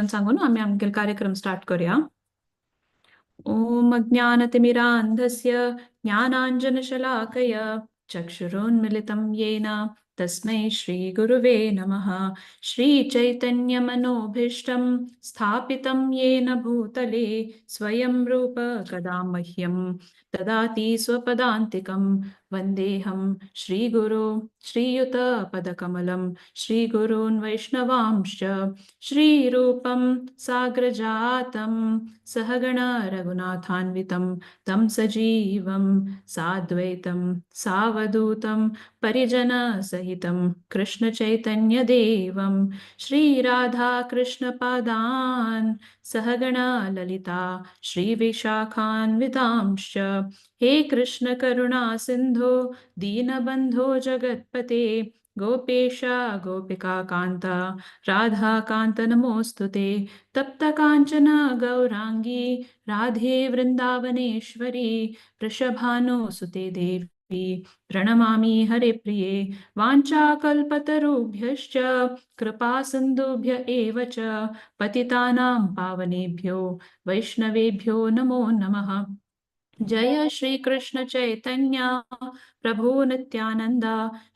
सांगून आम्ही आमगेलो कार्यक्रम स्टार्ट करूया. ॐ अज्ञानतिमिरान्धस्य ज्ञानाञ्जनशलाकय चक्षुरुन्मिलितं येन तस्मै श्रीगुरुवे नमः. श्रीचैतन्यमनोभीष्टं स्थापितं येन भूतले स्वयं रूप कदा मह्यं ददाति स्वपदान्तिकं. वन्देऽहं श्रीगुरो श्रीयुतपदकमलं श्रीगुरून् वैष्णवांश्च श्रीरूपं साग्रजातं सहगण रघुनाथान्वितं तं सजीवं साद्वैतं सावधूतं परिजनसहितं कृष्णचैतन्यदेवं श्रीराधाकृष्णपादान् सहगण ललिता श्रीविशाखान्वितांश्च. हे कृष्ण करुणा सिन्धो दीनबन्धो जगत्पते गोपेश गोपिका कान्त राधाकान्त नमोऽस्तुते. तप्तकाञ्चन गौराङ्गी राधे वृन्दावनेश्वरी वृषभानुसुते देवी प्रणमामि हरिप्रिये. वाञ्छाकल्पतरुभ्यश्च कृपासिन्धुभ्य एव च पतितानां पावनेभ्यो वैष्णवेभ्यो नमो नमः. जय श्री कृष्ण चैतन्य प्रभु नित्यानंद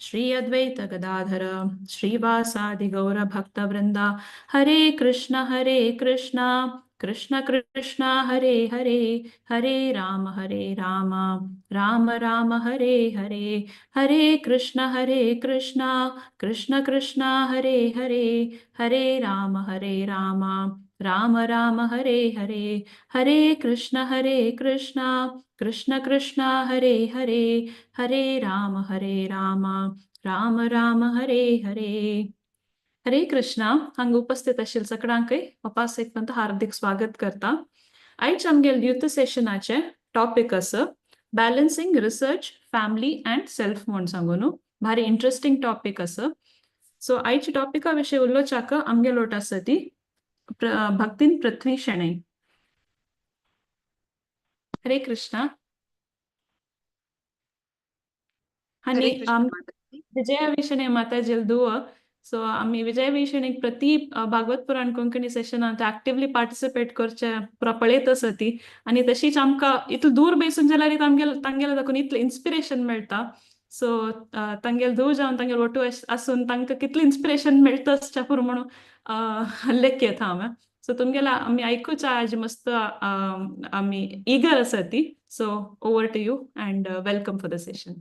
श्री अद्वैत गदाधर श्रीवासादि गौर भक्त वृंदा. हरे कृष्ण कृष्ण कृष्ण हरे हरे हरे राम राम राम हरे हरे. हरे कृष्ण कृष्ण कृष्ण हरे हरे हरे राम राम राम हरे हरे. हरे कृष्ण कृष्ण कृष्ण हरे हरे हरे राम राम राम हरे हरे. हरे कृष्णा हांगा उपस्थित आशिल्ल्या सगळ्यांकय उपासक पंत हार्दिक स्वागत करता. आयज आमगेले युथ सेशनाचे टॉपिक आसा balancing research family and self म्हूण सांगून भारी इंटरेस्टिंग टॉपिक आसा. सो आयच्या टॉपिका विशीं उलोवच्याक आमगे लोट आसा ती भक्तीन पृथ्वी शेणै. हरे कृष्णा. हरे आणि कृष्ण माताजी. विजया विषणे माताजी दुआ. सो आम्ही विजया विषणे प्रति भागवत पुराण कोंकणी सेशनांत ऍक्टिव्हली पार्टिसिपेट करचे पळयत आसा ती. आणि तशीच आमकां इतलो दूर बसून जाल्यार तांगेले दाखोवन इतलें इन्स्पिरेशन मेळटा. सो तांगेले दूर जावन तांगेले वटू आसून तांकां कितलें इन्स्पिरेशन मेळटा आसच्या पुरो म्हणून लेख हांव. सो तुमगेला आमी आयकूच आज मस्त आमी इगर आसा ती. So over to you and welcome for the session.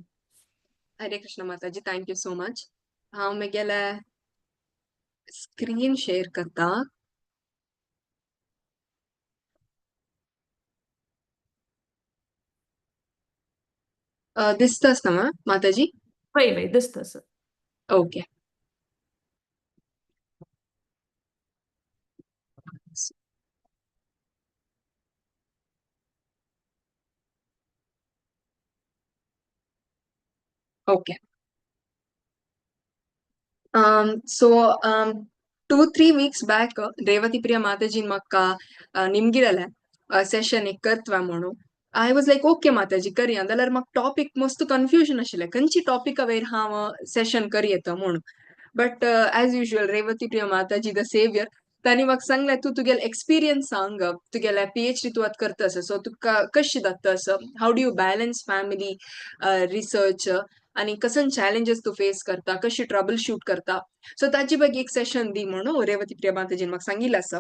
Hare Krishna माताजी, थँक यू सो मच. हांव म्हगेले स्क्रीन शेअर करता. दिसतास ना माताजी? वय दिसता सर. Okay. Okay. So 2-3 weeks back Revathi Priya माताजीन म्हाका निमगिरले सेशन एक करतवा म्हणून. I was like ओके माताजी करया. जाल्यार म्हाका टॉपिक मस्त कन्फ्युजन आशिल्लें खंयची टॉपिका वयर हांव सेशन करयेता म्हणून. बट एज युजुअल रेवती प्रिया माताजी द सेवियर तांणी म्हाका सांगलें तूं तुगेले एक्सपिरियन्स सांग. तुगेले PhD तूं आतां करतास सो तुका कशें जातास, how do you balance family research आणि कसं चॅलेंजेस तू फेस करता, कशी ट्रबल शूट करता. सो ताची ಬಗ್ಗೆ एक सेशन दी म्हणून रेवती प्रिया माताजीन म्हाका सांगिल्लें आसा.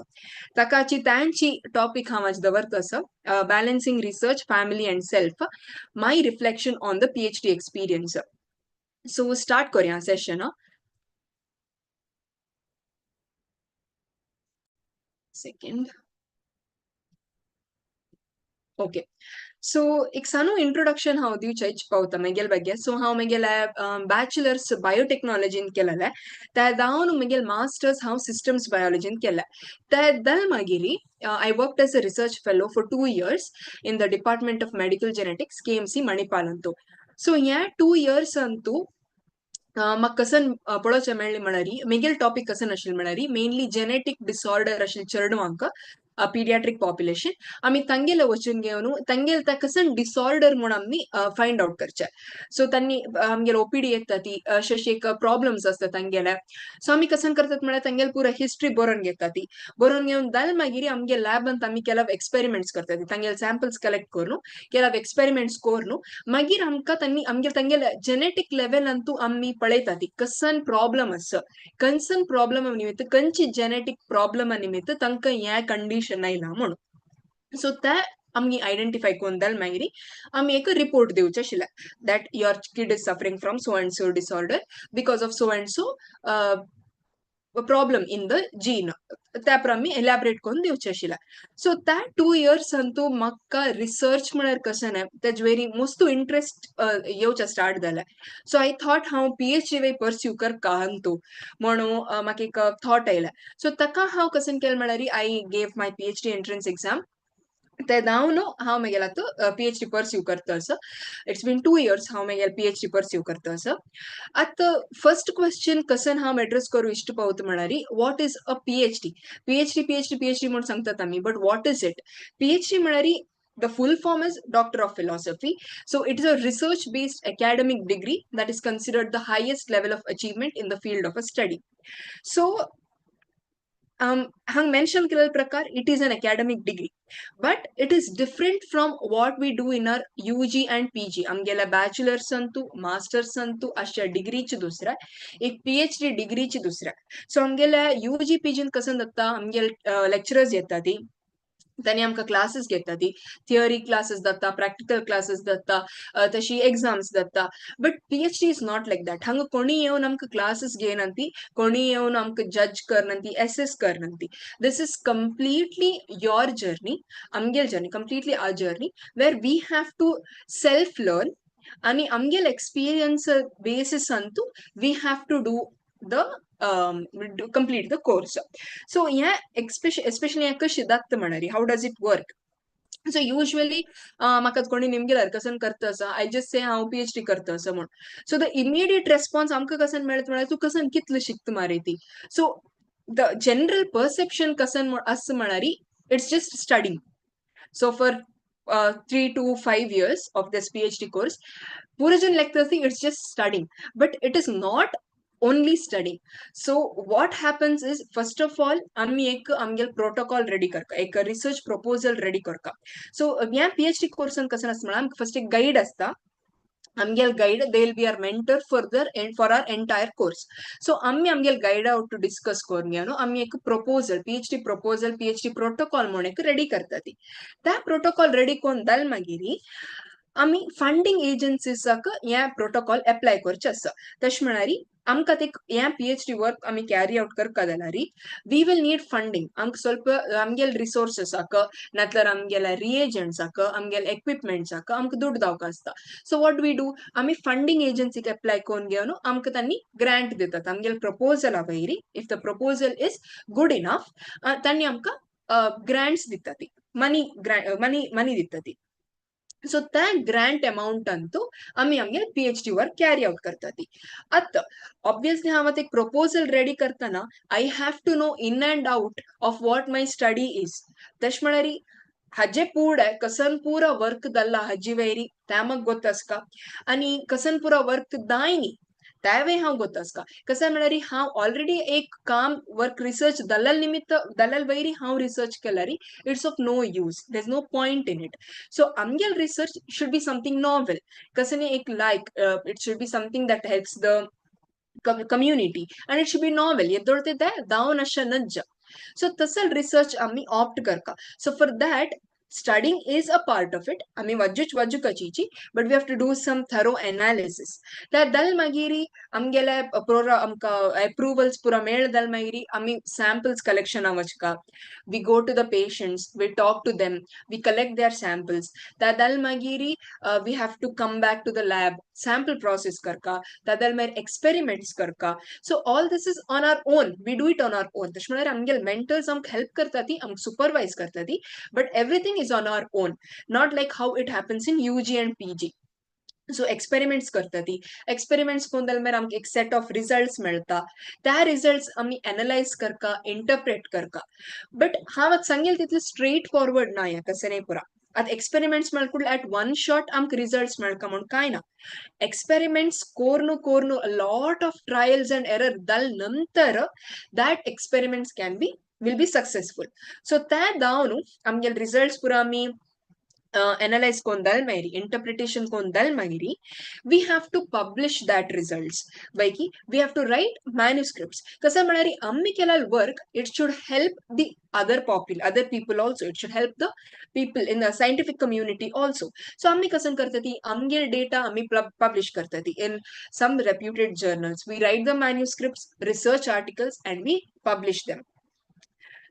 ताकाची तांची टॉपिक हांव आज दवरता आसा balancing research family and self my reflection on the PhD experience. So start करूया सेशन. सेकंड. ओके. सो एक सानू इंट्रोडक्शन हांव दिवचें इच पावता म्हगेले ಬಗ್ಗೆ. सो हांव म्हगेले बॅचलर्स बायोटेक्नॉलॉजीन केलेलें. ते जावन म्हगेले मास्टर्स हांव सिस्टम्स बायोलॉजीन केलें. ते दल मागिरी I worked as a research fellow for 2 years in the Department of Medical Genetics, KMC Manipal Antu. सो ह्या 2 years अंतू म्हाका कसन पळोवचें मेळ्ळें म्हळ्यार म्हगेले टॉपिक कसन आशिल्लें म्हळ्यार मेनली जेनेटीक डिसऑर्डर आशिल्ले चेडवांक pediatric population आम्ही तांगेला वचून घेऊन तांगेल त्या कसन डिसऑर्डर म्हणून आम्ही फाइंड आउट करचे सो त्यांनी आमगेल ओपीडी येता ती अशें एक प्रॉब्लेम्स असतात तांगेले सो आम्ही कसन करतात म्हळ्यार तांगेल पुरा हिस्ट्री बरोवन घेता ती बरोवन घेवन जाल मागीर आमगे लॅबांत आमी केला एक्सपेरिमेंट्स करता ती तांगेल सॅम्पल्स कलेक्ट करून केला एक्सपेरिमेंट्स करून मागीर आमकां तांणी तांगेल जेनेटिक लेवल अंतू आमी पळयता ती कसन प्रॉब्लम आसा कन्सन प्रॉब्लम निमित्त खंयची जेनेटिक प्रॉब्लम निमित्त तांकां ह्या कंडिशन आयला म्हणून सो ते आमी आयडेंटिफाय करून जाल मागीर आमी एक रिपोर्ट दिवचे आशिल्ले that your kid is suffering from so and so disorder because of so and so problem in the gene त्या आमी एलॅबरेट करून दिवचे आशिल्ले सो त्या 2 years अंतू म्हाका रिसर्च म्हळ्यार कशें न्हय तेजे वेरी मस्तू इंट्रस्ट येवचे स्टार्ट जाले सो आय थॉट हांव PhD वे परस्यू करता अंतू म्हणून म्हाका एक थॉट आयले सो ताका हांव कसन केलें म्हळ्यार I gave my PhD entrance exam ते जावन हांव मागीर आतां PhD परस्यू करता असो इट्स बीन 2 years हांव मागीर PhD परस्यू करता असो आतां फर्स्ट क्वेश्चन कसन हांव एड्रेस करूं इश्ट पावता म्हळ्यार वॉट इज अ PhD म्हूण सांगतात आमी but what is it PhD म्हळ्यार the full form is Doctor of Philosophy. So it is a research based academic degree that is considered the highest level of achievement in the field of a study. So hang mention केलेल्या प्रकार it is an academic degree but it is different from what we do in our UG and PG आमगेल्या bachelor's Santu master's Santu अशा डिग्रीची दुसऱ्या एक PhD डिग्रीची दुसऱ्या सो आमगेल्या UG PG कसं जाता आमगेल लेक्चरर्स येता ती त्यांनी आमकां क्लासेस घेता ती थियरी क्लासेस जाता प्रॅक्टिकल क्लासेस जाता तशी एग्जाम्स जाता but PhD is not like that हांगा कोणी येवन आमकां क्लासेस घेयना ती कोणी येवन आमकां जज करना ती एसेस करना ती this is completely your journey आमगेल journey completely our journey where we have to self learn आणि आमगेल एक्सपिरियन्स बेसिस अंतू we have to do the complete the course so yeah especially कशी जाता म्हणारी how does it work so usually म्हाका कोणी निमगेल्यार कसन करता आसा आय जस्ट से हांव PhD करता आसा म्हूण सो द इमिडिएट रेस्पॉन्स आमकां कसन मेळता म्हळ्यार तूं कसन कितलें शिकता मारे ती सो द जनरल परसेप्शन कसन आसा म्हळ्यार it's just studying so for 3 to 5 years of this PhD course Purajan lecture thing it's just studying but it is not only studying so what happens is first of all आम्ही एक आमगेल protocol ready करका एक research proposal ready करका so या PhD course कसं असतं म्हळ्यार first एक guide असता आमगेल guide they will be our mentor for our entire course so आम्ही आमगेल गाईड आउट टू डिस्कस करून घेवन आम्ही एक प्रपोजल PhD प्रोटोकॉल म्हणून एक रेडी करता ती त्या प्रोटोकॉल रेडी करून जाल मागीर आम्ही फंडिंग एजन्सीसाक ह्या प्रोटोकॉल अप्लाय करचे आसा तशें म्हळ्यार आमकां ते ह्या PhD वर्क आमी कॅरी आउट करता जाल्यार वी विल नीड फंडिंग आमकां स्वल्प आमगेल रिसोर्सेसाक नातल्यार आमगेल्या रिएजंट्साक आमगेल इक्विपमेंट्साक आमकां दुड्ड जावका आसता सो वॉट वी डू आमी फंडिंग एजन्सीक अप्लाय करून घेवन आमकां तांणी ग्रांट दितात आमगेल प्रपोजला वयरी if the proposal is good enough तांणी आमकां ग्रांट्स दिता ती मनी दिता ती सो त्या ग्रांट अमाउंट अंतू आम्ही आमगे PhD वर्क कॅरी आउट करता ती आतां ऑब्वियसली हांव आतां एक प्रपोजल रेडी करतना I have to know in and out of what my study is तशें म्हळ्यार हाजे फुडें कसन पुरा वर्क जाल्ला हाजी वयरी तें म्हाका गोतासका आनी कसन पुरा वर्क दायनी त्यावेळी हांव गोतासका कशें म्हळ्यार हांव ऑलरेडी एक काम वर्क रिसर्च दलाल निमित्त दलाल वयरी हांव रिसर्च केल्यार it's of no use there is no point in it so आमगेल research should be something novel कशें न्ही एक लायक it should be something that helps the community and it should be novel येदोळ ते दावन अशें नज्जा so तसल research आमी opt करता so for that studying is a part of it आमी वज्जूच कचीची but we have to do some thorough analysis त्या दल मागीरी आमगेले आमकां approvals पुरा मेळ दल मागीरी आमी samples collection वचका we go to the patients we talk to them we collect their samples त्या दल मागीरी we have to come back to the lab sample process करका त्या दल मागीर experiments Karka so all this is on our own we do it on our own तशें म्हळ्यार आमगेल mentors आमकां help करता ती आमकां supervise करता ती but everything is on our own not like how it happens in UG and PG so experiments करता ती एक्सपेरिमेंट्स कोण जाल्यार मागीर आमकां एक सेट ऑफ रिजल्ट्स मेळटा त्या रिजल्ट्स आमी analyse Karka interpret Karka but हांव आतां सांगेल तितलें स्ट्रेट फॉरवर्ड ना हें कसं पुरा आतां एक्सपेरिमेंट्स म्हळ्यार एट वन शॉट आमकां रिजल्ट्स मेळका म्हूण कांय ना एक्सपेरिमेंट्स कोरनु lot of trials and error जाल नंतर that experiments can be will be successful so त्या दावन आमगेले रिजल्ट्स पुरा आमी analyze kondal mairi interpretation kondal mairi we have to publish that results baiki we have to write manuscripts kasa manari ammi kelal work it should help the other people also it should help the people in the scientific community also so ammi kasan kartati amgel data ammi publish kartati in some reputed journals we write the manuscripts research articles and we publish them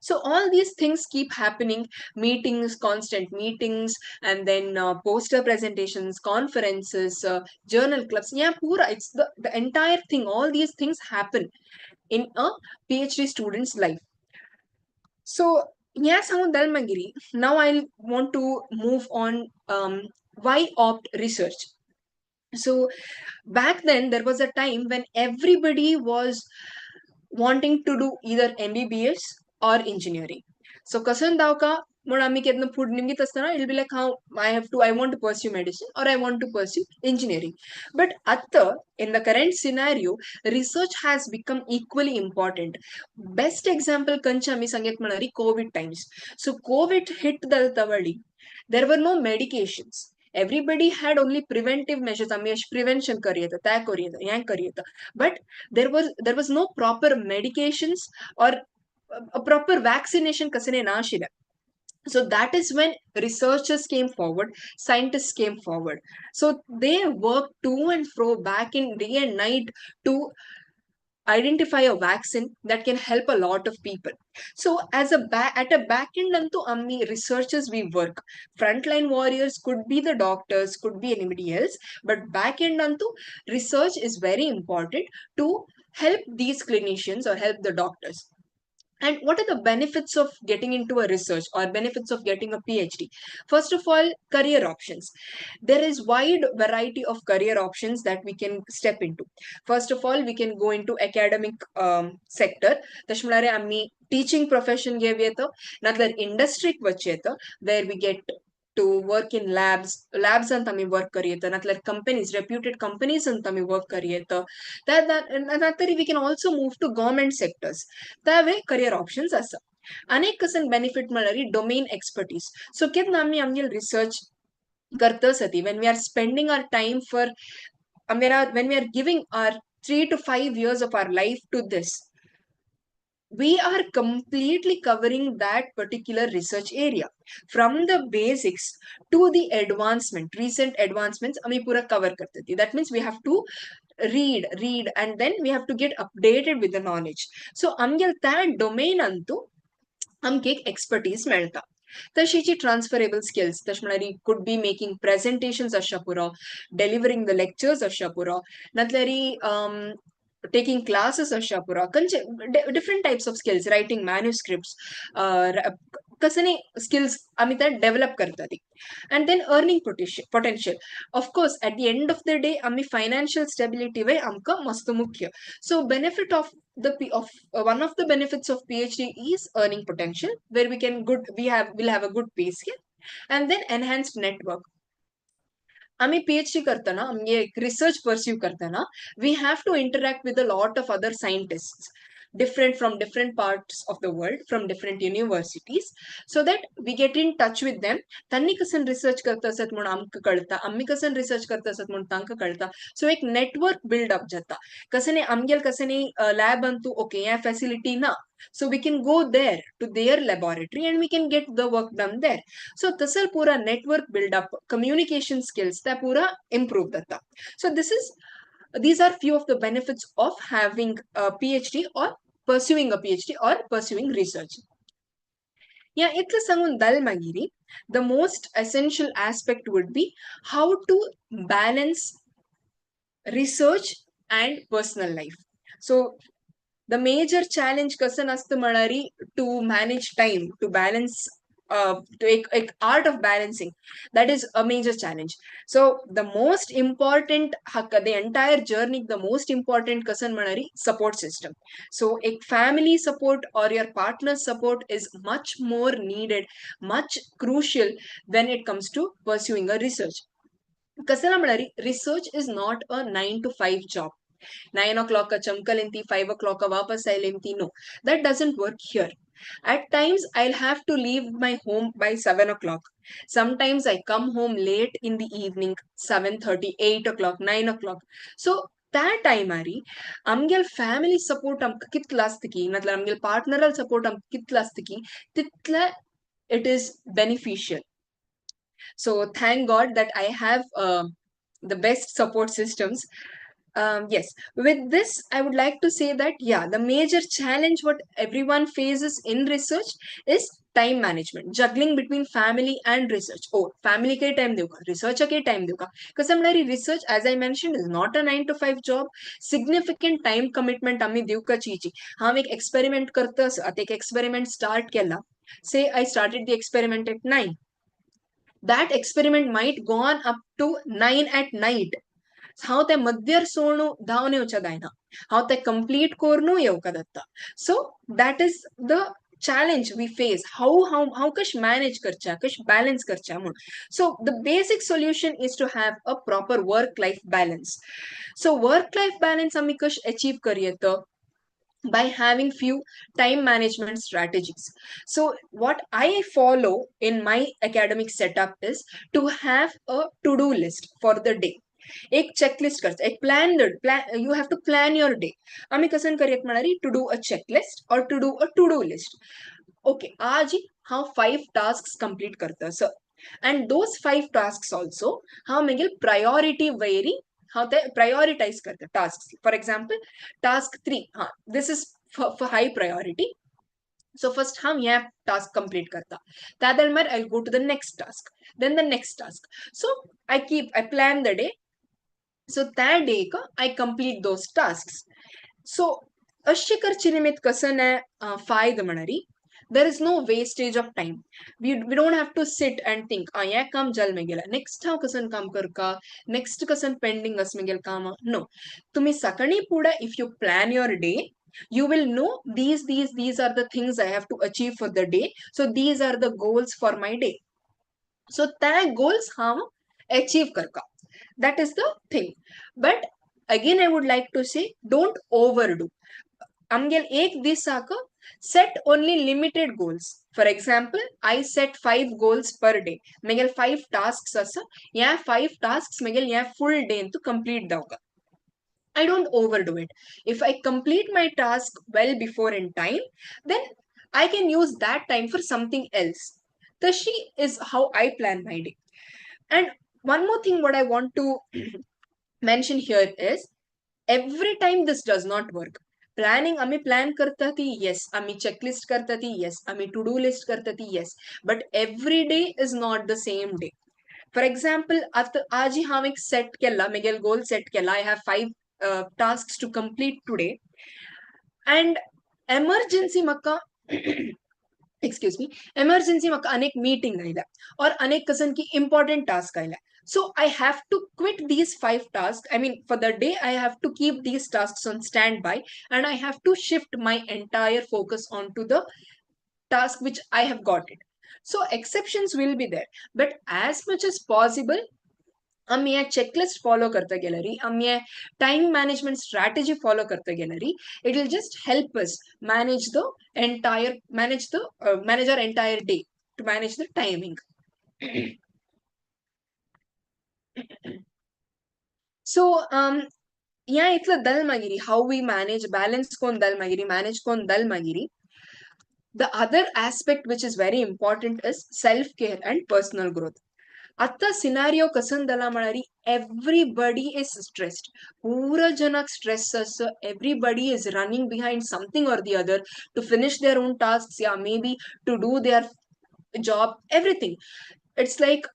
so all these things keep happening meetings constant meetings and then poster presentations conferences journal clubs yeah pura it's the entire thing all these things happen in a PhD student's life so yeah Sound Dalmagiri now I want to move on why opt research so back then there was a time when everybody was wanting to do either MBBS or engineering. So kasan daw ka म्हणून आम्ही केदन food निमगीत असताना it be like हांव I want to pursue medicine or I want to pursue engineering. But atta in the current scenario, research has become equally important. Best example kancha आम्ही सांगेत म्हणणारी COVID times. So COVID hit the tawali. There were no medications. Everybody had only preventive measures. आम्ही prevention करूया त्या करूया yang करूया but there was no proper medications or a proper vaccination kasane naashila so that is when researchers came forward scientists came forward so they worked to and fro back in day and night to identify a vaccine that can help a lot of people so as at a back end antu ammi researchers we work frontline warriors could be the doctors could be anybody else but back end antu research is very important to help these clinicians or help the doctors and what are the benefits of getting into a research or benefits of getting a PhD? First of all, career options. There is wide variety of career options that we can step into. First of all, we can go into academic sector. Tashmulare ammi teaching profession gave yeto, natlar industry vacheta, where we get to work in labs ಅಂತ आम्ही work करियेत नातल्यार companies reputed companies ಅಂತ आम्ही work करियेत that we can also move to government sectors त्यावे career options असा अनेक कसन benefit म्हळ्यार domain expertise so केतना आम्ही आमगेल research करतसती when we are spending our time for when we are giving our 3 to 5 years of our life to this we are completely covering that particular research area from the basics to the advancement recent advancements ami pura cover kartati that means we have to read and then we have to get updated with the knowledge so amgel that domain antu आमकां एक expertise मेळटा तशीची transferable skills तशें म्हळ्यार could be making presentations आसच्या पुरो डेलिव्हरिंग the lectures आसच्या पुरो नातल्यार taking classes asha pura different types of skills writing manuscripts कसने skills आम्ही त्या develop करतात and then earning potential of course at the end of the day आम्ही financial stability way आमका मस्त मुख्य so benefit of one of the benefits of PhD is earning potential where we'll have a good pay scale and then enhanced network आम्ही PhD करताना आम्ही एक research pursue करताना we have to interact with a lot of other scientists different from different parts of the world from different universities so that we get in touch with them त्यांनी कसन research करता असत म्हणून आमकां कळता आम्ही कसन रिसर्च करता असत म्हणून तांकां कळता सो एक नेटवर्क बिल्ड अप जाता कसने आमगेल कसने लॅब अंतू ओके ह्या फॅसिलिटी ना so we can go there to their laboratory and we can get the work done there so tasar pura network build up communication skills ta pura improve data so these are few of the benefits of having a PhD or pursuing a PhD or pursuing research yeah itla sangun dal magiri the most essential aspect would be how to balance research and personal life so the major challenge kasan असतं म्हणारी to manage time to balance art of balancing, that is a major challenge. So the most important the entire journey, the most important kasan manari support system. So a family support or your partner support is much more needed, much crucial when it comes to pursuing a research. Kasana manari, research is not a 9 to 5 job. 9 o'clock ka chamkalinti, 5 o'clock ka wapas ailinti. No, that doesn't work here. At times, I'll have to leave my home by 7 o'clock. Sometimes I come home late in the evening, 7:30, 8 o'clock, 9 o'clock. So that time ari, amgel family support am kitlastiki, matlab amgel partneral support am kitlastiki, titla it is beneficial. So thank God that I have the best support systems. Yes, with this, I would like to say that, yeah, the major challenge what everyone faces in research is time management, juggling between family and research. Oh, family ke time duka, research ke time duka. Because somebody research, as I mentioned, is not a 9 to 5 job. Significant time commitment आम्ही देऊ का चीची. हम एक experiment करतस, आता एक experiment start केला. Say I started the experiment at 9. That experiment might gone up to 9 at night. How ते मध्यर सोडणं धावणे उच्या दायना. How ते complete कोरणं येऊ का Dutta. So that is the challenge we face. How कश manage करचा, कश balance करचा म्हणून. So the basic solution is to have a proper work-life balance. So work-life balance आम्ही कश achieve करूया by having few time management strategies. So what I follow in my academic setup is to have a to-do list for the day. एक checklist करता, एक plan, you have to plan your day. आम्ही कसं करूयात म्हणारी to do a checklist और to do a to do list. Okay, आज हांव 5 टास्क्स कंप्लीट करता sir, and those 5 tasks also how mengil priority vary, how they prioritize karta tasks. For example, task 3, this is for high priority. So first हम यह task complete करता, त्यादरम्यान I'll go to the next task, then the next task. So I plan the day. So that day ka I complete those tasks. So अशी करची निमित्त कसं आहे फायदा म्हणणारी, there is no wastage of time. We don't have to sit and think या काम जल में गेला, next हाव कसन काम कर का, next कसन pending अस में गेल काम. No, तुम्ही सकाळी पुढे if you plan your day, you will know these are the things I have to achieve for the day. So these are the goals for my day. So that goals हम achieve कर का. That is the thing. But again, I would like to say, don't overdo. आमगेल एक दिसाक set only limited goals. For example, I set 5 goals per day. मेगेल 5 tasks असा, या 5 tasks मेगेल या full day to complete दावका. I don't overdo it. If I complete my task well before in time, then I can use that time for something else. Tashi is how I plan my day. And one more thing what I want to mention here is, every time this does not work. Planning आम्ही plan करता थी, yes. आम्ही checklist करता थी, yes. आम्ही to do list करता थी, yes. But every day is not the same day. For example, after आज ही हम एक set केला, Miguel goal set केला, I have 5 tasks to complete today. And emergency Mecca excuse me, emergency म्हाका अनेक meeting आयल्या और अनेक कसन की important task आयल्या. So I have to quit these 5 tasks. I mean, for the day, I have to keep these tasks on standby, and I have to shift my entire focus onto the task which I have got it. So exceptions will be there, but as much as possible, आम्ही या checklist follow करता गेला री, आम्ही या time management strategy follow करता गेला री, it will just help us manage our entire day, to manage the timing. So या इतलं दल मागिरी, how we manage balance कोण दल मागिरी, manage कोण दल मागिरी. The other aspect which is very important is self care and personal growth. आता scenario कसन दला म्हणारी, everybody is stressed. पूरा जनक stress असं, everybody is running behind something or the other to finish their own tasks, yeah, maybe to do their job, everything. It's like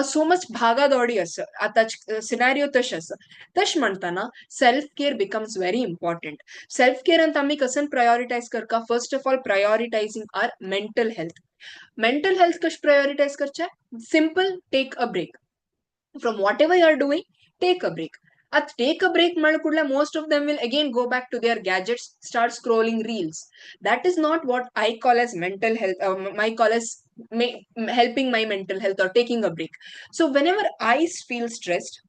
so much भागादौडी असं आता scenario तश असं तश म्हणताना self care becomes very important. Self care ಅಂತ आम्ही कसं प्रायोरिटाइज करका first of all prioritizing our mental health. Mental health कश प्रायोरिटाइज करच्या simple take a break from whatever you are doing. Take a break. At take a break malakudla most of them will again go back to their gadgets, start scrolling reels. That is not what I call as mental health, my call as helping my mental health or taking a break. So whenever I feel stressed,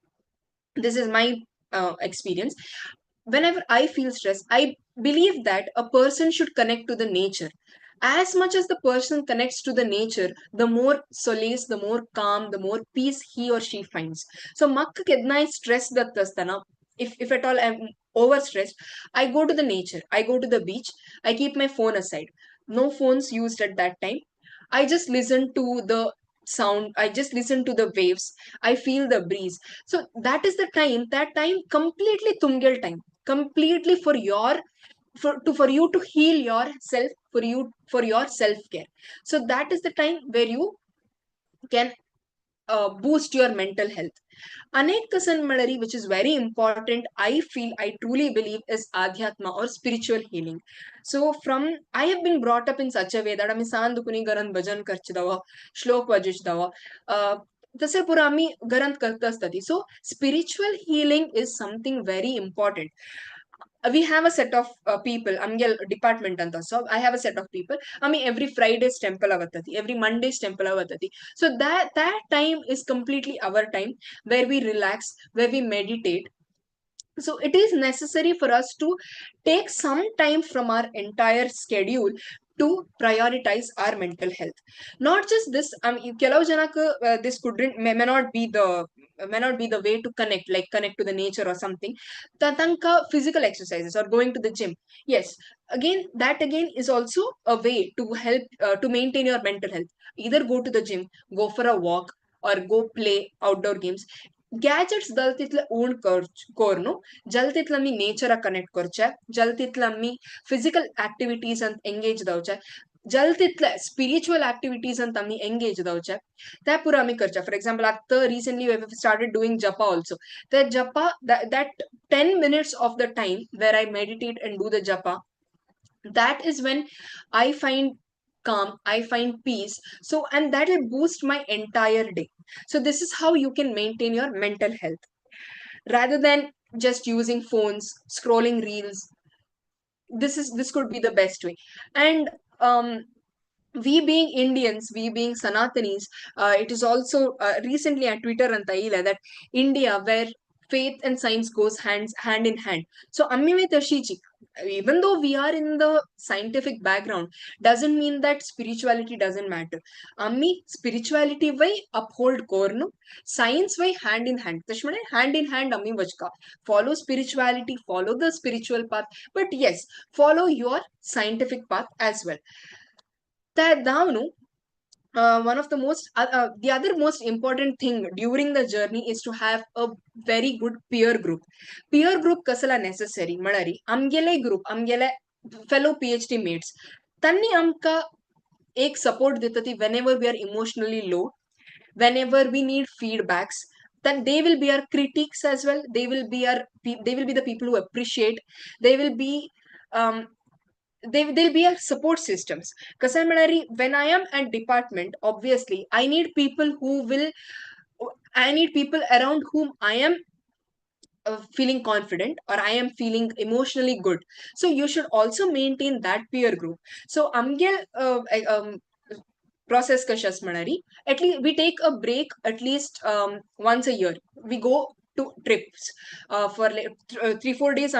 this is my experience. Whenever I feel stressed, I believe that a person should connect to the nature. As much as the person connects to the nature, the more solace, the more calm, the more peace he or she finds. So makka kedna stress dattastana, if at all I'm overstressed, I go to the nature, I go to the beach, I keep my phone aside. No phones used at that time. I just listen to the sound, I just listen to the waves, I feel the breeze. So that time completely tumgel time, completely for your for you to heal yourself, for your self care. So that is the time where you can boost your mental health. Anek kasan malari, which is very important, I feel, I truly believe, is adhyatma or spiritual healing. So from I have been brought up in such a way that आम्ही सांद कुणी घरात भजन करचिदावा, श्लोक वाजिचदावा, तसे पुरा आम्ही घरात करत असतात. So spiritual healing is something very important. We have a set of people amge department anta, so I have a set of people ami every Friday's temple avatati, every Monday's temple avatati. So that time is completely our time where we relax, where we meditate. So it is necessary for us to take some time from our entire schedule to prioritize our mental health. Not just this, ಕೆಲವು ಜನಕ್ಕೆ this couldn't may not be the way to connect, like connect to the nature or something. Tatanka physical exercises or going to the gym. Yes, again that again is also a way to help to maintain your mental health. Either go to the gym, go for a walk, or go play outdoor games. Gadgets दल तितले own core न्हू, जल तितले आमी नेचराक connect करचे, जल तितले आमी फिजिकल एक्टिविटीज एंगेज जावचे, जल तितले स्पिरिच्युअल एक्टिविटीज आमी एंगेज जावचे. ते पुरो आमी करचे. फॉर एग्जाम्पल आतां recently we have started doing japa also. ते जपा, that 10 minutes of the time where I meditate and do the japa, that is when I find calm, I find peace. So and that will boost my entire day. So this is how you can maintain your mental health rather than just using phones, scrolling reels. This could be the best way. And we being Indians, we being Sanatanis, it is also recently at Twitter and Taila that India, where faith and science goes hand in hand. So Ammi Tashichi, even though we are in the scientific background, doesn't mean that spirituality doesn't matter. Ammi spirituality vai uphold korno, science vai hand in hand. Tashmane hand in hand Ammi vajka. Follow spirituality, follow the spiritual path, but yes, follow your scientific path as well. That down, one of the most the other most important thing during the journey is to have a very good peer group. Peer group kasala necessary malari amgele group, amgele fellow PhD mates tanni amka ek support detati whenever we are emotionally low, whenever we need feedbacks. Then they will be our critics as well, they will be the people who appreciate, they will be um, they'll be our support systems. Kasamalari, when I am at department, obviously I need people around whom I am feeling confident or I am feeling emotionally good. So you should also maintain that peer group. So amgel process kashas manari, at least we take a break at least once a year. We go to trips for like 3-4 days.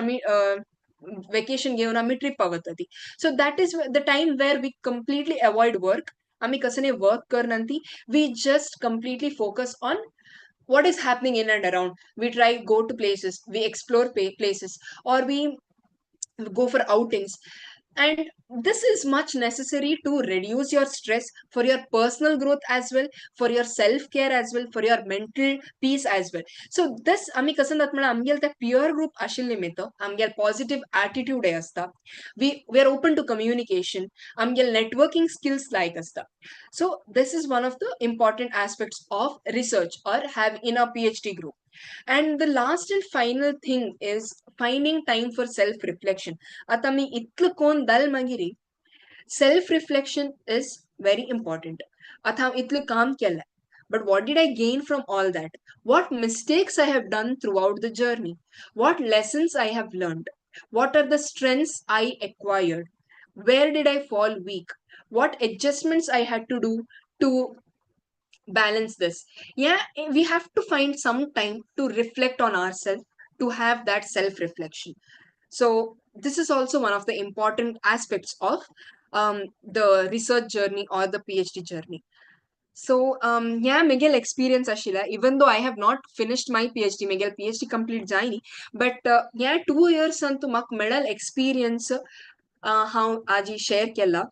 Vacation घेऊन आम्ही trip आवतती. So that is the time where we completely avoid work. आम्ही कसं work करनांती, we just completely focus on what is happening in and around. We try go to places, we explore places, or we go for outings. And this is much necessary to reduce your stress for your personal growth as well, for your self care as well, for your mental peace as well. So this आम्ही कसं जात म्हणा आमगेल त्या peer group आशिल्ले निमित्त आमगेल positive attitude असता. We are open to communication. आमगेल networking skills like असता. So this is one of the important aspects of research or have in a PhD group. And the last and final thing is finding time for self reflection. आता मी इतकं कोण दल मागिरी self reflection is very important. आता हांव इतलें काम केलें, but what did I gain from all that? What mistakes I have done throughout the journey? What lessons I have learned? What are the strengths I acquired? Where did I fall weak? What adjustments I had to do to balance this? Yeah, we have to find some time to reflect on ourselves, to have that self reflection. So this is also one of the important aspects of the research journey or the PhD journey. So yeah, Miguel experience ashila. Even though I have not finished my PhD, Miguel PhD complete जायनी, but yeah, 2 years अंतु मक medal experience हांव आजी share केला.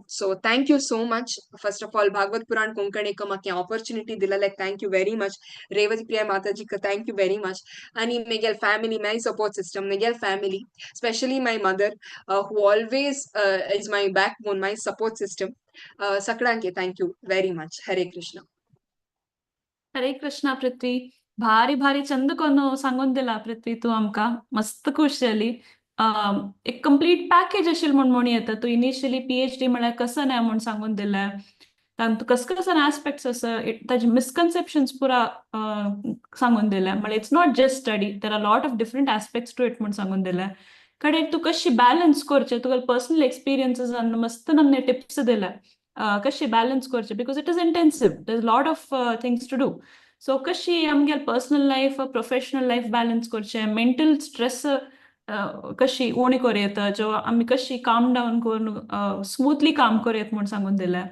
So thank you so much. First of all, Bhagavad Purana Konkani ka makke opportunity dila, like thank you very much. Revati Priya Mataji ka thank you very much. And Miguel family, my support system, Miguel family, especially my mother, who always is my backbone, my support system. Sakranke, thank you very much. Hare Krishna. हरे कृष्णा पृथ्वी. भारी भारी चंद कोण सांगून दिला पृथ्वी तू आमका. मस्त खुश जाली. एक कंप्लीट पॅकेज असेल म्हणून येतं. तू इनिशियली पीएचडी म्हळ्यार कसं नाही म्हणून सांगून दिलं. तू कसं कसं ऍस्पेक्ट्स असं ताजे मिसकन्सेप्शन्स पुरा सांगून दिल्या. म्हणजे it's not just study, there are lot of different aspects to it म्हणून सांगून दिल्या. कडेक तू कशी बॅलन्स करचे, तुका पर्सनल एक्सपिरियन्सेस मस्त नन्ने टिप्स दिल्या. कशी बॅलन्स करचे, because it is intensive, there is lot of things to do. So कशी आमगे personal life professional life balance करचे, मेंटल स्ट्रेस कशी उणी करूं जो आम्ही कशी काम डाऊन करून स्मूथली काम करूं म्हणून सांगून दिल्या.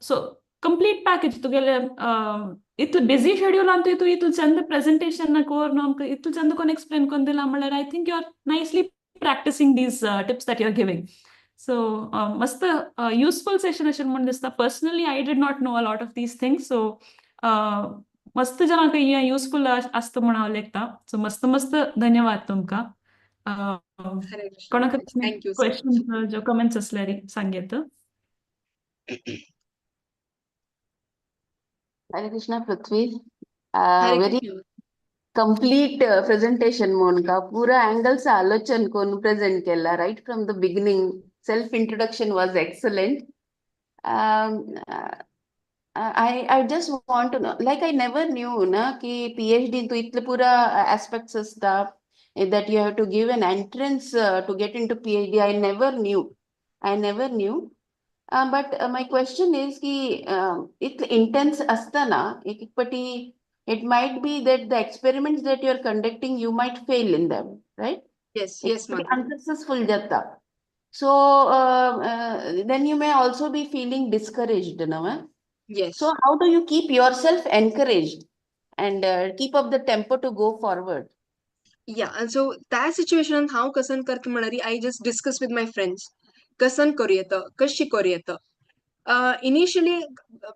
सो कंप्लीट पॅकेज तुगेले इतलं बिझी शेड्यूल आनी तू इतलं चंद प्रेझेंटेशन करून आमकां इतलं चंद कोण एक्सप्लेन करून दिला म्हळ्यार I think you are nicely practicing these tips that you are giving. So मस्त युजफुल सेशन असेल म्हणून दिसता. Personally I did not know a lot of these things. So मस्त जनांक हें युजफुल आसता म्हूण हांव लेखता. सो मस्त मस्त धन्यवाद तुमकां. Hare Krishna कोणाक Mataji. Thank you so much. Question जो कमेंट्स असल्यार सांगेत. Hare Krishna Prithvi. Hare Very Krishna. complete presentation मोनका पूरा angle से आलोचन कोण present केला right from the beginning. Self introduction was excellent. I just want to know, like I never knew ना कि PhD तो इतले पूरा aspects असता that you have to give an entrance to get into PhD. I never knew. But my question is कि it intense asthana it might be that the experiments that you are conducting you might fail in them, right? Yes, It yes, could be Mataji. unsuccessful jatta. So then you may also be feeling discouraged, no? Yes. So how do you keep yourself encouraged and keep up the tempo to go forward? Yeah, and so that situation how kasan करता म्हणणारी I just discuss with my friends. कसन करूं कशी करूं. Initially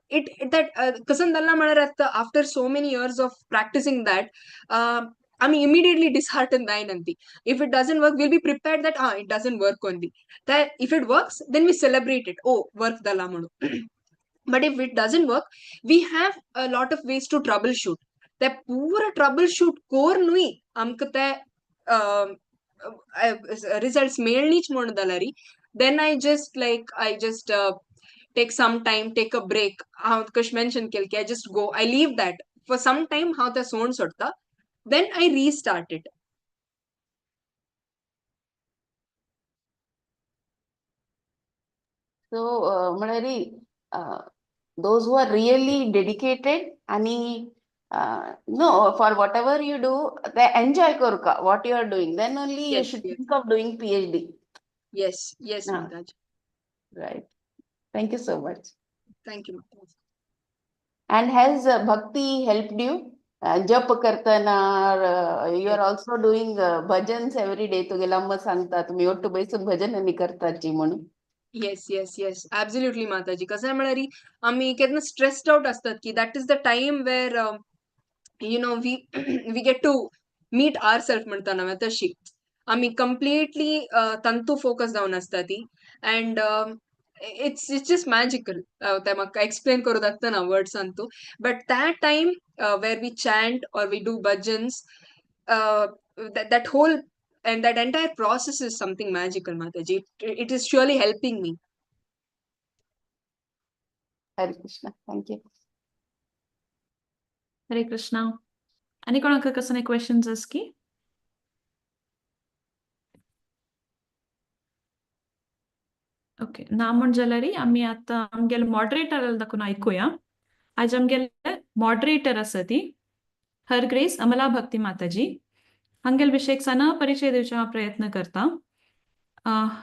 it that kasan dalla म्हणणार after so many years of practicing that I mean immediately disheartened nanti. If it doesn't work, we'll be prepared that it doesn't work only. That if it works, then we celebrate it. Oh, work dalla manu. But if it doesn't work, we have a lot of ways to troubleshoot. The poor troubleshoot core nui amk te results mailnich monadalari. Then I just take some time, take a break. How Kush mentioned I just go. I leave that for some time. How the sound sorta. Then I restart it. So Malari, those who are really dedicated and no, for whatever you do, they enjoy korka, what you are doing. Then only you Yes, should yes, think of doing PhD. yes, yes, Ah, Mataj. right. Thank you so much. Thank you, Mataj. And has Bhakti helped you? जप करताना you are also doing bhajans every day तुगे लम्म सांगता तुम्ही ಒಟ್ಟು बसून भजनांनी करताची म्हणून. Yes absolutely माताजी. कसं आहे म्हळ्यार आमी केन्ना स्ट्रेस्ड आउट असतात की that is the time where you know we we get to meet our self म्हणटा नव्हे तशी आमी कंप्लिटली तंतू फोकस जावन आसता ती अँड इट्स जस्ट मॅजिकल ते म्हाका एक्सप्लेन करूं लागतना वर्ड्सान तू but that time where we chant or we do bhajans that whole and that entire process is something magical, Mataji. It is surely helping me. Hare Krishna, thank you. Hare Krishna. आनी कोणाक कसले क्वेश्चन्स आस की? ओके ना म्हण जाल्यार आमी आतां आमगेले मॉडरेटर दाखोवन आयकुया. आज आमगेले मॉडरेटर आसा ती हर ग्रेस अमला भक्ती माताजी. हांगेल विशयक साना परिचय दिवचे हांव प्रयत्न करता.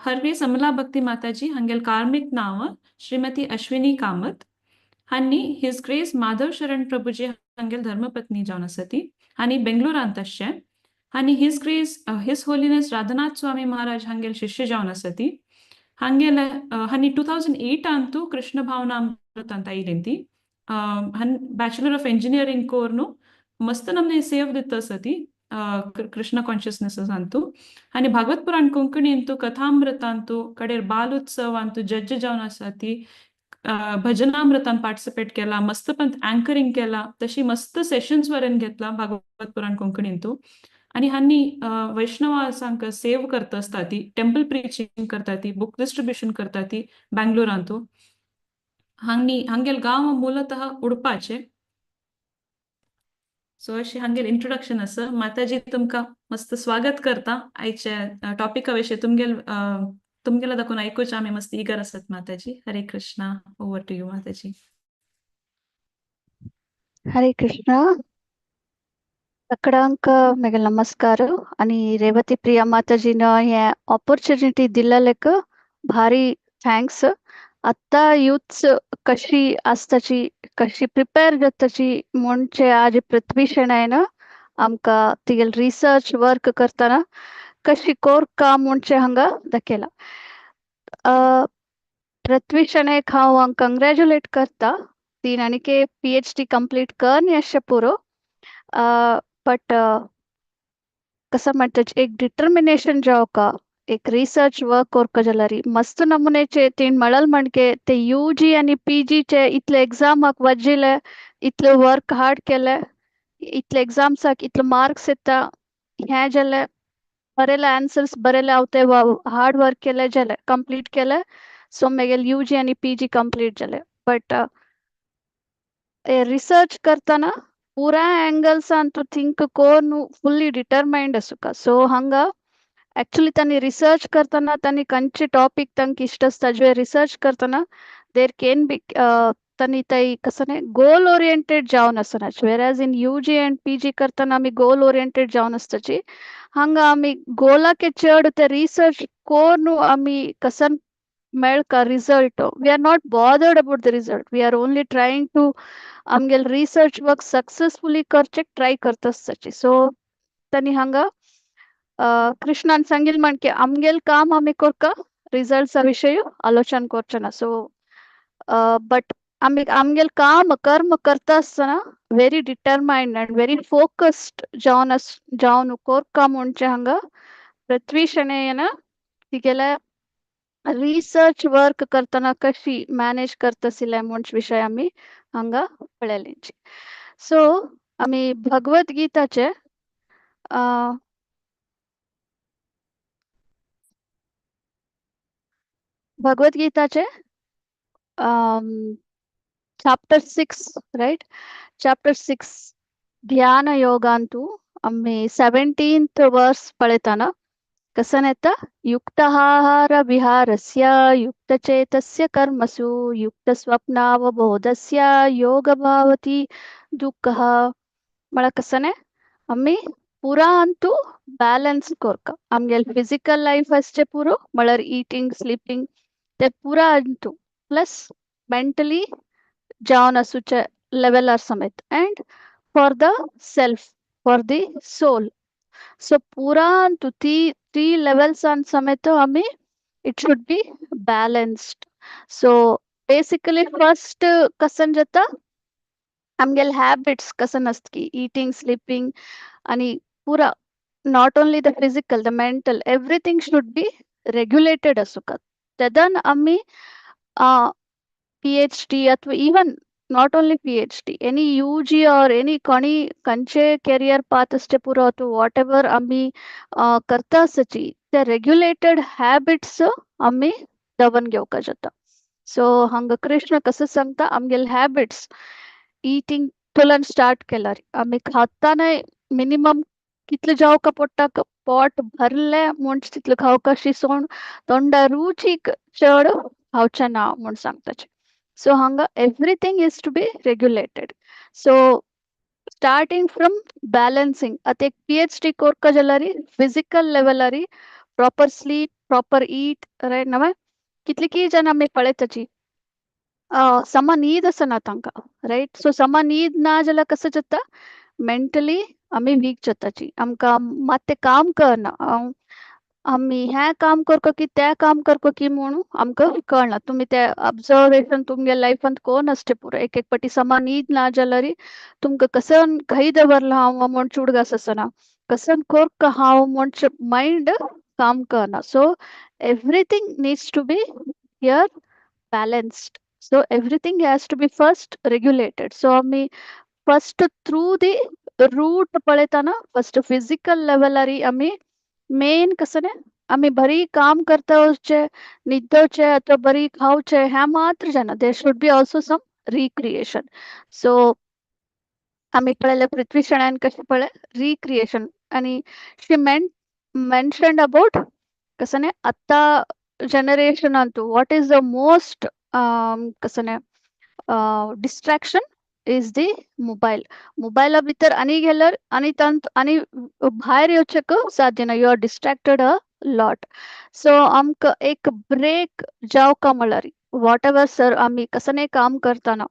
हर ग्रेस अमला भक्ती माताजी हांगेल कार्मिक नांव श्रीमती अश्विनी कामत. हांनी हिज ग्रेस माधव शरण प्रभुजी हांगेल धर्मपत्नी जावन आसा ती. हांनी बेंगलोरांत आसचे. हांनी his grace his holiness Radhanath Swami Maharaj हांगेल शिष्य जावन आसा ती. हांगेल हांनी 2008 ಅಂತೂ ಕೃಷ್ಣ ಭಾವನಾಮೃತ ಅಂತ ಐಲೆಂತಿ ಬ್ಯಾಚುಲರ್ ಆಫ್ ಎಂಜಿನಿಯರಿಂಗ್ ಕೋರ್ನು मस्त ನಮ್ನೆ ಸೇವ್ ದಿತ್ತ ಸತಿ ಕೃಷ್ಣ ಕಾನ್ಶಿಯಸ್ನೆಸ್ ಅಂತೂ आणि भागवत पुराण कोंकणी ಅಂತೂ कथामृत ಅಂತೂ कडेर बाल उत्सव ಅಂತೂ जज जावन आसा ती भजनामृतान पार्टिसिपेट केला मस्त पण अँकरिंग केला तशी मस्त सेशन्स वरेन घेतला भागवत पुराण कोंकणी ಅಂತೂ आणि हांनी वैष्णवांक सेव करता आसता ती टेम्पल प्रिचिंग करता ती बुक डिस्ट्रिब्युशन करता ती बँगलोरांतू हांगेल गांव मूलतः उडपाचे. सो अशें हांगेल इंट्रोडक्शन आसा. माताजी तुमकां मस्त स्वागत करता आयच्या टॉपिका विशीं तुमगेला दाखोवन आयकुचे आमी मस्त इगर आसात माताजी. हरे कृष्णा. ओवर टू यू माताजी. हरे कृष्ण. सगळ्यांक मेगेल नमस्कार आणि रेवती प्रिया माताजीनं हे ऑपॉर्च्युनिटी दिलेलेक भारी थँक्स. आता युथ्स कशी आसताची कशी प्रिपेअर जाताची म्हणचे आज पृथ्वी शेणायन आमकां तिगेल रिसर्च वर्क करताना कशी कोर का म्हणचे हांगा दाखयला. पृथ्वी शेणेक हांव कंग्रॅच्युलेट करता. तीन आनीके PhD कंप्लीट करन अशें पुरो. बट कसं म्हणतात एक डिटर्मिनेशन जाव का एक रिसर्च वर्क कोरक जाल्यार मस्त नमुनेचे तीन मळल म्हणके ते UG आणि PG चे इतले एग्जामाक वजिले इतले वर्क हार्ड केले इतले एग्जाम्साक इतले मार्क्स येता हे जाले बरेले आन्सर्स बरेले आवते हार्ड वर्क केले जाले कंप्लीट केले. सो मेगेल UG आणि PG कंप्लीट जाले. बट रिसर्च करताना पूरा एंगल्स ಅಂತೂ थिंक कोर फुल्ली डिटरमाइंड असुका. सो हंगा एक्चुअली तांणी रिसर्च करताना तांणी खंयचे टॉपिक तांकां इश्ट आसता जे रिसर्च करताना देर कॅन बी तांणी ताई कसं गोल ओरिएंटेड जावन आसनाच. Whereas in UG and PG करताना आमी गोल ओरिएंटेड जावन आसताची. हांगा आमी गोलाके चड ते रिसर्च कोर आमी कसन मेळ का result we are not bothered about the result we are only trying to आमगेल रिसर्च वर्क सक्सेसफुली करचे ट्राय करता आसताची. सो तांणी हांगा कृष्णान सांगिल म्हणके आमगेल काम आमी कोरका रिजल्ट्सा विशयी आलोचना करचे ना. सो बट आमी आमगेल काम कर्म करता आसतना very determined and very focused जावन कोरका म्हणचे हांगा पृथ्वी शणेयन तिगेले रिसर्च वर्क करताना कशी मॅनेज करतसिले म्हणच विषय आमी हांगा पळयलेंची. सो आमी भगवद्गीताचे भगवद्गीताचे chapter 6 right chapter 6 ध्यान योगांतू आम्ही 17th वर्स पळयताना कसं येता युक्ताहार विहारस्य युक्तचेतस्य कर्मसु युक्तस्वप्नावबोधस्य योगभावती दुःखः. मला कसं आम्ही पुरा अंतू बॅलन्स कोरका आमगेल फिजिकल लाईफ असचे पुरो म्हळ्यार इटिंग स्लीपिंग ते पुरा अंतू प्लस मेंटली जावन आसूचे लेवलार समेत and for the self, for the soul. So pura to three levels on sameto ami it should be balanced. So basically first kasan jata amgel habits kasan astki eating, sleeping ani pura not only the physical, the mental, everything should be regulated asuka. Tadan ami uh, PhD ಅಥವಾ even not only PhD, any UG or any कणी कंचे career path असते पुरा तो whatever आम्ही करता सची त्या regulated habits आम्ही दवन घेवका जाता. So हंग कृष्ण कसं सांगता आमगेल habits eating तुलन start केल्यार आम्ही खाता नाही minimum कितले जाव का पोटाक पोट भरले म्हण तितलं खाव का शिसोण तोंडा रुचीक चढ खावच्या ना म्हण सांगताचे. So hunger, everything is to be regulated. So starting from balancing, at एक PhD course का जलारी physical level आरी proper sleep, proper eat, right? नवा कितली की जना में पढ़े तची समा नीद असना तंका, right? So समा नीद ना जला कसं जता mentally आम्ही weak जताची आमका माते काम करना आम्ही ह्या काम करको की त्या काम करको की म्हणून आमकां कळना तुम्ही त्या ऑब्झर्वेशन तुमगे लाईफांत कोण असते पुरो एक एक पटी समान ईद ना जाल्यार तुमकां कसन खंय दवरला हांव म्हण चुडगास असना कसन कोर्क हांव म्हण माइंड काम करना so everything needs to be here balanced. So everything has to be first regulated. So आम्ही first through the root पळयताना first physical level आरी आम्ही मेन कसं नाही आम्ही बरी काम करतावचे निद्दोचे ಅಥವಾ बरी खाऊचे ह्या मात्र जन there should be also some recreation so आम्ही पळयले पृथ्वी शणान कशी पळय रिक्रिएशन आणि शी मेन्शन्ड अबाउट कसं नाही आता generation Antu what is the most कसं नाही डिस्ट्रॅक्शन इज दी मोबाईल मोबाईला भितर आणि गेल्यार आणि तंत आणि भायर येवचेक साध्य ना you are distracted a lot so आमकां एक ब्रेक जावका म्हळ्यार वॉट एवर सर आमी कसं नाही काम करताना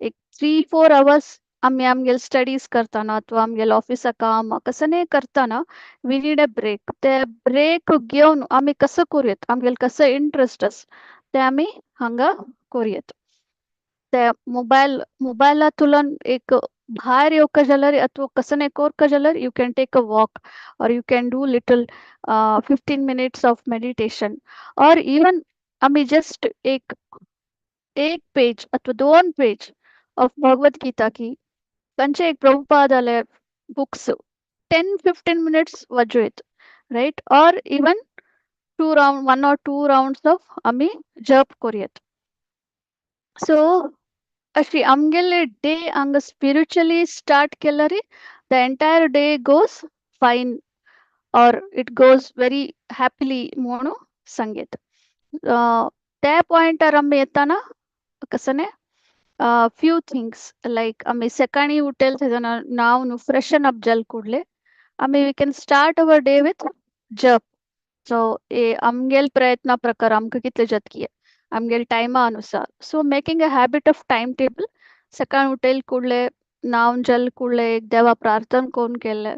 एक 3-4 hours आम्ही आमगेल स्टडीज करताना ಅಥವಾ आमगेल ऑफिसा काम कसं नाही करताना वी नीड अ ब्रेक ते ब्रेक घेवन आम्ही कसं करूयेत आमगेल कसं इंटरेस्ट आस ते आम्ही हांगा करूयेत ते मोबाईला तुलन एक भायर येवका जाल्यार ಅಥವಾ कसं नाही कोरका जाल्यार you can take a walk or you can do little 15 minutes of meditation or even आम्ही जस्ट एक पेज अथवा 2 पेज ऑफ भगवत गीता की कंचे एक प्रभुपाद आले बुक्स 10-15 minutes वाजूयेत राइट और इवन 1 or 2 rounds of आम्ही जप करूयेत सो अशी आमगेले डे हांगा स्पिरिच्युअली स्टार्ट केल्यार the entire day goes fine or it goes very happily म्हणून सांगेत त्या पॉइंटार आम्ही येताना कसं नाही फ्यू थिंग्स लाईक आम्ही सकाळी उठेल तेजना नाव नु फ्रेशन अप जल कुडले आम्ही we can start our day with japa so ए आमगेल प्रयत्ना प्रकार आमकां कितले जतकी आमगेल टायमा अनुसार so making a habit of time table सकाळी उठेल कुडले नाव जल कुडले एक देवा प्रार्थना करून केले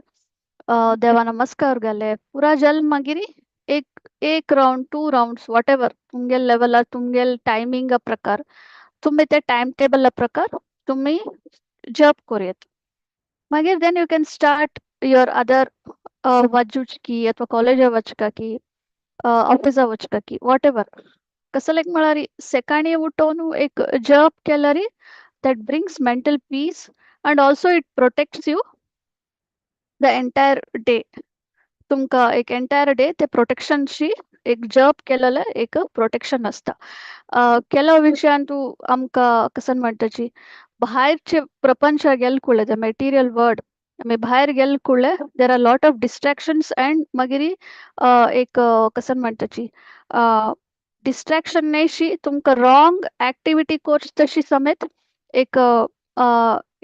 देवा नमस्कार घाले पुरा जल मागिरी एक राउंड 2 rounds वॉट एवर तुमगेल लेवल तुमगेल टायमिंग प्रकार तुम्ही ते टाइम टेबल प्रकार तुम्ही जप करूयेत मागीर then you can start your other वचुचकी अथवा कॉलेज वचकाकी ऑफिसा वचकाकी वॉट एवर कसं लायक म्हळ्यार सकाळी उठोन एक जप केल्यार that brings mental peace and also it protects you the entire day तुमका एक एंटायर डे ते प्रोटेक्शनशी एक जप केलेलं एक प्रोटेक्शन असतं केल्या विशयान तू आमका कसं म्हणटाची बाहेरचे प्रपंच गेल कुळे द मेटेरियल वर्ल्ड आम्ही बाहेर गेल कुळे there are lot of distractions and मागिरी एक कसं म्हणटाची डिस्ट्रॅक्शन नेशी तुमका रॉंग ऍक्टिव्हिटी कोर्स तशी समेत एक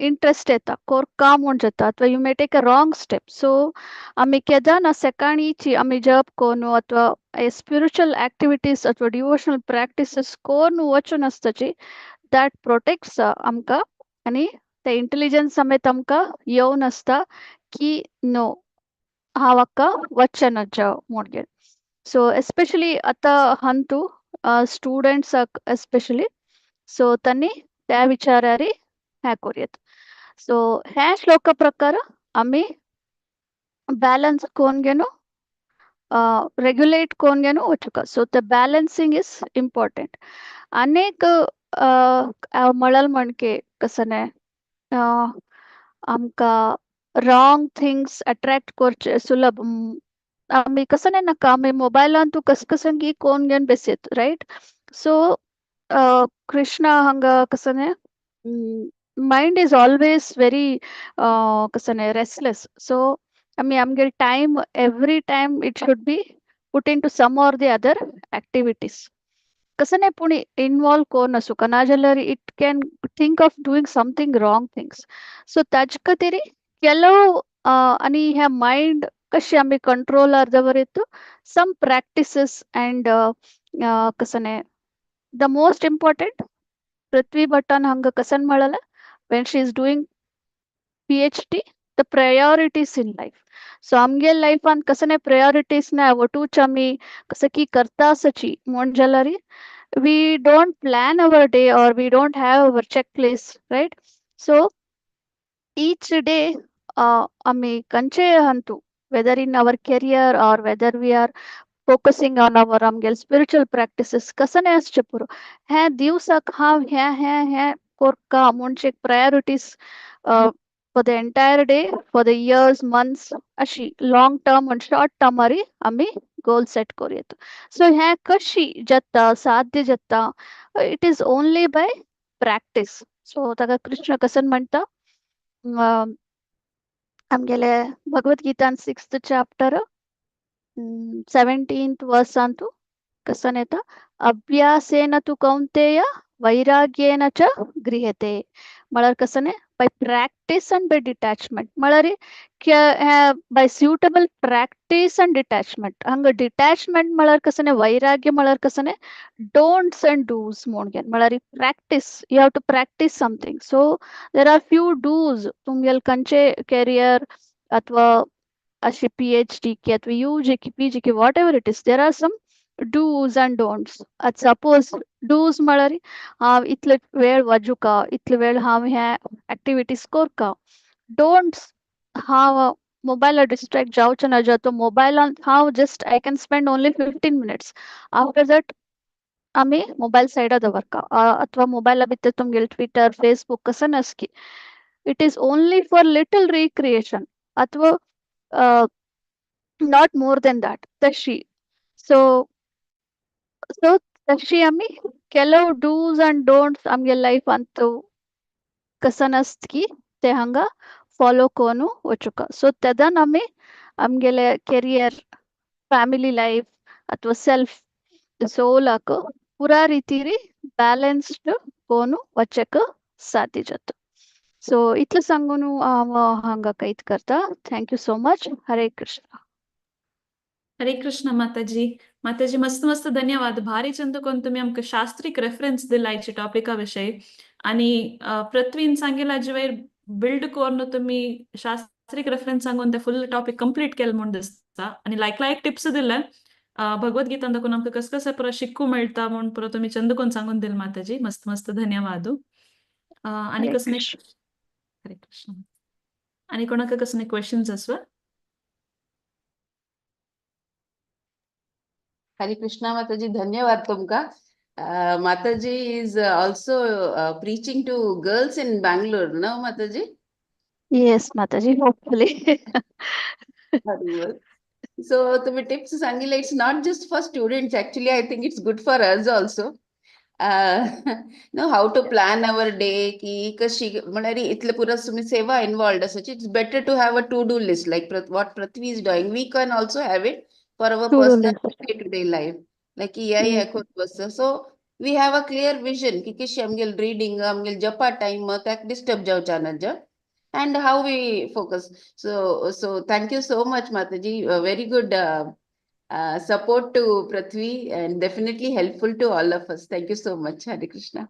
इंटरेस्ट येता कोर काम म्हण जाता अथवा you may take a wrong step so आम्ही केदारना सकाळीची आम्ही जप कोनु अथवा स्पिरिच्युअल ऍक्टिव्हिटीज अथवा डिवोशनल प्रॅक्टिसेस कोनु वचून असताची दॅट प्रोटेक्ट्स आमका आणि त्या इंटेलिजन्स समेत आमकां येवन आसता की नो हांव हाका वचना जावं म्हणून. सो एस्पेशली आतां हंतू स्टुडंट्साक एस्पेशली सो तांणी त्या विचारार हें कोरयेत. सो हे श्लोका प्रकार आमी ಬ್ಯಾಲೆನ್ಸ್ ಕೋನ್ಗೆನು ರೆಗ್ಯುಲೇಟ್ ಕೋನ್ಗೆನು ವಚುಕ so the balancing is important अनेक मळल म्हणके कसने आमकां रॉंग थिंग्स अट्रॅक्ट करचे सुलभ आमी कसने नाका आमी मोबायलान तूं कसकसंगी कोन घेवन बेसेत रायट सो कृष्णा हांगा कसने माइंड इज ऑलवेज वेरी कसने रेस्टलेस सो आमी आमगे time every time it should be put into some or the other activities कसने पूण इन्वॉल्व कोन आसूं नाजाल्यार it can think of doing something wrong things so ताजे खातीर ಕೆಲವು आनी ह्या मायंड कशें आमी कंट्रोलार दवरीत सम प्रॅक्टिसीस अँड कसने द मोस्ट इम्पॉर्टंट पृथ्वी भट्टान हांगा कसन म्हळालें when she is doing PhD the priorities in life सो आमगे लायफान कसने प्रायोरिटीज ना वटूच आमी कसं की करता आसची म्हण जाल्यार we don't plan our day or we don't have our checklist right so each day ami kanche hantu whether in our career or whether we are focusing on our amgel spiritual practices kasane as chepuru he divsak hav he korka munche priorities for the entire day for the years months ashi long term and short term ari ami goal set koriyat so he kashi jatta sadhya jatta it is only by practice so taga krishna kasan म्हणता आमगेले भगवद्गीतान 6th chapter 17th verse अंतु कसन येता अभ्यासेन तु कौन्तेय वैराग्येन च गृह्यते म्हळ्यार कसने by practice and by detachment म्हळ्यार by suitable practice and detachment hung detachment म्हळ्यार कसने वैराग्य म्हळ्यार कसने don'ts and do's म्हणून म्हळ्यार practice you have to practice something so there are few do's तुमगेल कंचे career अथवा अशी PhD की अथवा UG की PG की whatever it is there are some do's and don'ts at suppose do's म्हळ्यार हांव इतले वेळ वाजुका इतले वेळ हांव ह्या ऍक्टिव्हिटीज करका don'ts हांव मोबायलार डिस्ट्रॅक्ट जावचें ना जो तो मोबायलान हांव just I can spend only 15 minutes after that आमी मोबायल सायडा दवरका अथवा मोबायला भितर तुमगेले ट्विटर फेसबुक कसं नसकी it is only for little recreation अथवा not more than that तशी so तशी आमी ಕೆಲವು डूज ಅಂಡ್ ಡೋಂಟ್ಸ್ आमगे लायफ अंतू कसन की ते हांगा फॉलो कोनू वचुका सो तेदान आमी आमगेले कॅरियर फॅमिली लायफ अथवा सेल्फ सोलाक पुरा रितीरी ಬ್ಯಾಲೆನ್ಸ್ಡ್ कोनू वचक साध्य जाता सो इतलं सांगून हांव हांगा कैद करता थँक्यू सो मच हरे कृष्ण हरे कृष्ण माताजी माताजी मस्त मस्त धन्यवाद भारी चंद कोण तुम्ही आमकां शास्त्रीक रेफरन्स दिला हेच्या टॉपिका विषयी आणि पृथ्वीन सांगेला जे वेळेर बिल्ड करून तुम्ही शास्त्रीक रेफरन्स सांगून ते फुल टॉपिक कंप्लीट केलं म्हणून दिसता आणि लायक टिप्स दिले भगवद्गीता दाखवून आमकां कसं कसं पुरा शिकू मेळटा म्हणून पुरा तुम्ही चंद कोण सांगून दिल माताजी मस्त मस्त धन्यवाद आणि हरे कसं कृष्ण हरे कृष्ण आणि कोणाक कसं क्वेश्चन्स असवा हरे कृष्णा माताजी धन्यवाद तुमका माताजी is also preaching to girls in Bangalore no माताजी येस माताजी होपफुली so तुम्ही टिप्स सांगितले it's not just for students actually I think it's good for us also know how to plan our day की कशी म्हणारी इतलं पुरा तुम्ही सेवा involved असाची it's better to have a to do list like what Prithvi is doing we can also have it for our to do personal list day to day life like या कोण बसतं so we have a clear vision की कशी आमगेल reading आमगेल जपा time त्याक disturb जावचा ना and how we focus so thank you so much Mataji very good support to Prithvi and definitely helpful to all of us. Thank you so much. Hare Krishna.